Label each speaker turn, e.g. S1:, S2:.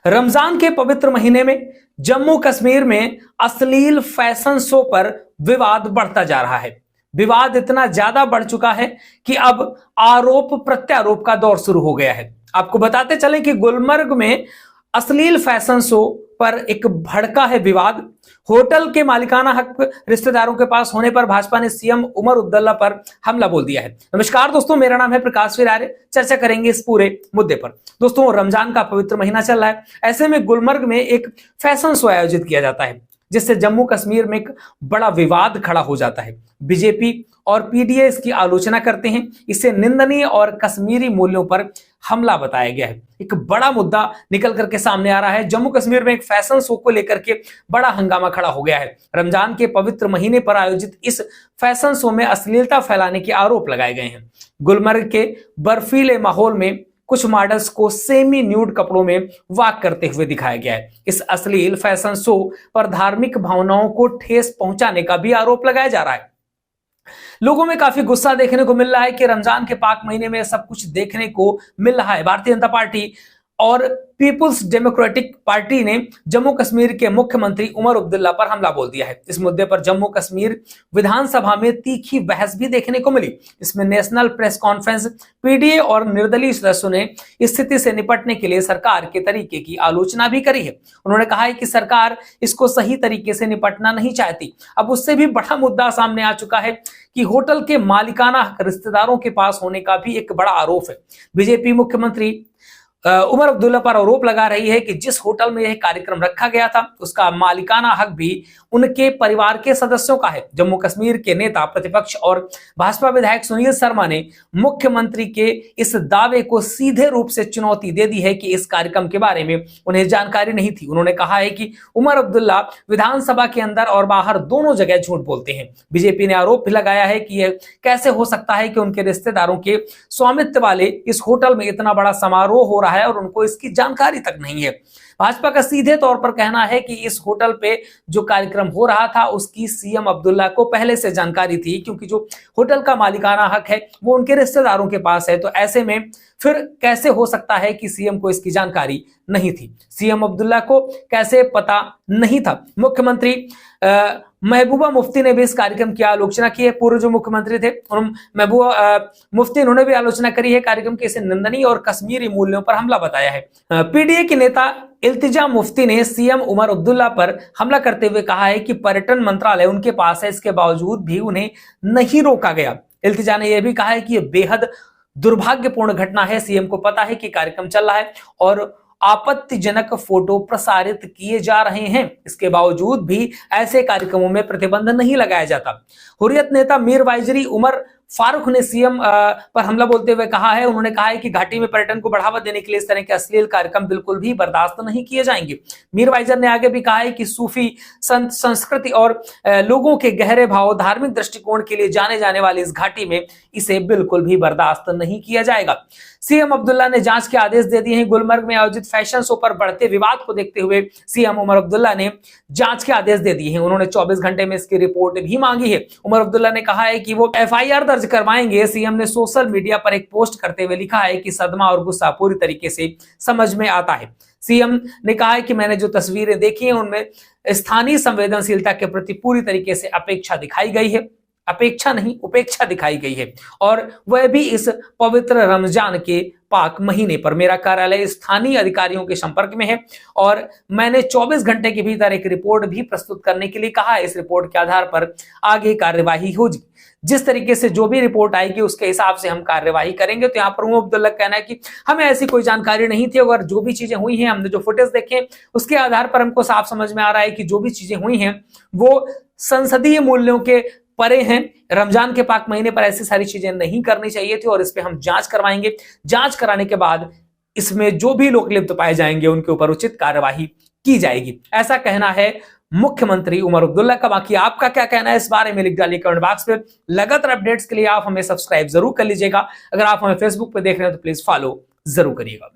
S1: रमजान के पवित्र महीने में जम्मू कश्मीर में अश्लील फैशन शो पर विवाद बढ़ता जा रहा है। विवाद इतना ज्यादा बढ़ चुका है कि अब आरोप प्रत्यारोप का दौर शुरू हो गया है। आपको बताते चले कि गुलमर्ग में अश्लील फैशन शो पर एक भड़का है विवाद। होटल के मालिकाना हक रिश्तेदारों के पास होने पर भाजपा ने सीएम उमर अब्दुल्ला पर हमला बोल दिया है। नमस्कार दोस्तों, मेरा नाम है प्रकाश आर्य। चर्चा करेंगे इस पूरे मुद्दे पर। दोस्तों, रमजान का पवित्र महीना चल रहा है। ऐसे में गुलमर्ग में एक फैशन शो आयोजित किया जाता है, जिससे जम्मू कश्मीर में एक बड़ा विवाद खड़ा हो जाता है। बीजेपी और पीडीए इसकी आलोचना करते हैं। इसे निंदनीय और कश्मीरी मूल्यों पर हमला बताया गया है। एक बड़ा मुद्दा निकल करके सामने आ रहा है। जम्मू कश्मीर में एक फैशन शो को लेकर के बड़ा हंगामा खड़ा हो गया है। रमजान के पवित्र महीने पर आयोजित इस फैशन शो में अश्लीलता फैलाने के आरोप लगाए गए हैं। गुलमर्ग के बर्फीले माहौल में कुछ मॉडल्स को सेमी न्यूड कपड़ों में वॉक करते हुए दिखाया गया है। इस अश्लील फैशन शो पर धार्मिक भावनाओं को ठेस पहुंचाने का भी आरोप लगाया जा रहा है। लोगों में काफी गुस्सा देखने को मिल रहा है कि रमजान के पाक महीने में सब कुछ देखने को मिल रहा है। भारतीय जनता पार्टी और पीपुल्स डेमोक्रेटिक पार्टी ने जम्मू कश्मीर के मुख्यमंत्री उमर अब्दुल्ला पर हमला बोल दिया है। इस मुद्दे पर जम्मू कश्मीर विधानसभा में तीखी बहस भी देखने को मिली। इसमें नेशनल प्रेस कॉन्फ्रेंस, पीडीए और निर्दलीय सदस्यों ने स्थिति से निपटने के लिए सरकार के तरीके की आलोचना भी करी है। उन्होंने कहा है कि सरकार इसको सही तरीके से निपटना नहीं चाहती। अब उससे भी बड़ा मुद्दा सामने आ चुका है कि होटल के मालिकाना हक रिश्तेदारों के पास होने का भी एक बड़ा आरोप है। बीजेपी मुख्यमंत्री उमर अब्दुल्ला पर आरोप लगा रही है कि जिस होटल में यह कार्यक्रम रखा गया था, उसका मालिकाना हक भी उनके परिवार के सदस्यों का है। जम्मू कश्मीर के नेता प्रतिपक्ष और भाजपा विधायक सुनील शर्मा ने मुख्यमंत्री के इस दावे को सीधे रूप से चुनौती दे दी है कि इस कार्यक्रम के बारे में उन्हें जानकारी नहीं थी। उन्होंने कहा है कि उमर अब्दुल्ला विधानसभा के अंदर और बाहर दोनों जगह झूठ बोलते हैं। बीजेपी ने आरोप भी लगाया है कि यह कैसे हो सकता है कि उनके रिश्तेदारों के स्वामित्व वाले इस होटल में इतना बड़ा समारोह हो रहा है और उनको इसकी जानकारी तक नहीं है। भाजपा का सीधे तौर पर कहना है कि इस होटल पे जो कार्यक्रम हो रहा था उसकी सीएम अब्दुल्ला को पहले से जानकारी थी, क्योंकि जो होटल का मालिकाना हक है वो उनके रिश्तेदारों के पास है। तो ऐसे में फिर कैसे हो सकता है कि सीएम को इसकी जानकारी नहीं थी? सीएम अब्दुल्ला को कैसे पता नहीं था? मुख्यमंत्री महबूबा मुफ्ती ने भी इस कार्यक्रम की आलोचना की है। पूर्व जो मुख्यमंत्री थे महबूबा मुफ्ती, उन्होंने भी आलोचना करी है कार्यक्रम के। इसे निंदनीय और कश्मीरी मूल्यों पर हमला बताया है। पीडीए के नेता इल्तिजा मुफ्ती ने सीएम उमर अब्दुल्ला पर हमला करते हुए कहा है कि पर्यटन मंत्रालय उनके पास है, इसके बावजूद भी उन्हें नहीं रोका गया। इल्तिजा ने यह भी कहा है कि यह बेहद दुर्भाग्यपूर्ण घटना है। सीएम को पता है कि कार्यक्रम चल रहा है और आपत्तिजनक फोटो प्रसारित किए जा रहे हैं, इसके बावजूद भी ऐसे कार्यक्रमों में प्रतिबंध नहीं लगाया जाता। हुर्रियत नेता मीर वाइजरी उमर फारूक ने सीएम पर हमला बोलते हुए कहा है, उन्होंने कहा है कि घाटी में पर्यटन को बढ़ावा देने के लिए इस तरह के अश्लील कार्यक्रम बिल्कुल भी बर्दाश्त नहीं किए जाएंगे। मीर वाइजर ने आगे भी कहा है कि सूफी संत संस्कृति और लोगों के गहरे भाव, धार्मिक दृष्टिकोण के लिए जाने जाने वाली इस घाटी में इसे बिल्कुल भी बर्दाश्त नहीं किया जाएगा। सीएम अब्दुल्ला ने जांच के आदेश दे दिए हैं। गुलमर्ग में आयोजित फैशन शो पर बढ़ते विवाद को देखते हुए सीएम उमर अब्दुल्ला ने जांच के आदेश दे दिए हैं। उन्होंने 24 घंटे में इसकी रिपोर्ट भी मांगी है। उमर अब्दुल्ला ने कहा है कि वो एफआईआर दर्ज करवाएंगे। सीएम ने सोशल मीडिया पर एक पोस्ट करते हुए लिखा है कि सदमा और गुस्सा पूरी तरीके से समझ में आता है। सीएम ने कहा है कि मैंने जो तस्वीरें देखी हैं उनमें स्थानीय संवेदनशीलता के प्रति पूरी तरीके से अपेक्षा दिखाई गई है। अपेक्षा नहीं, उपेक्षा दिखाई गई है, और वह भी इस पवित्र रमजान के पाक महीने पर। मेरा कार्यालय स्थानीय अधिकारियों के संपर्क में है और मैंने 24 घंटे के भीतर एक रिपोर्ट भी प्रस्तुत करने के लिए कहा है। इस रिपोर्ट के आधार पर आगे कार्यवाही होगी। जिस तरीके से जो भी रिपोर्ट आएगी उसके हिसाब से हम कार्यवाही करेंगे। तो यहाँ पर उमर अब्दुल्ला का कहना है कि हमें ऐसी कोई जानकारी नहीं थी, और जो भी चीजें हुई हैं, हमने जो फुटेज देखे उसके आधार पर हमको साफ समझ में आ रहा है कि जो भी चीजें हुई हैं वो संसदीय मूल्यों के परे हैं। रमजान के पाक महीने पर ऐसी सारी चीजें नहीं करनी चाहिए थी, और इस पे हम जांच करवाएंगे। जांच कराने के बाद इसमें जो भी लोग लिप्त पाए जाएंगे उनके ऊपर उचित कार्यवाही की जाएगी, ऐसा कहना है मुख्यमंत्री उमर अब्दुल्ला का। बाकी आपका क्या कहना है इस बारे में लिख डालिए कमेंट बॉक्स पे। लगातार अपडेट्स के लिए आप हमें सब्सक्राइब जरूर कर लीजिएगा। अगर आप हमें फेसबुक पे देख रहे हैं तो प्लीज फॉलो जरूर करिएगा।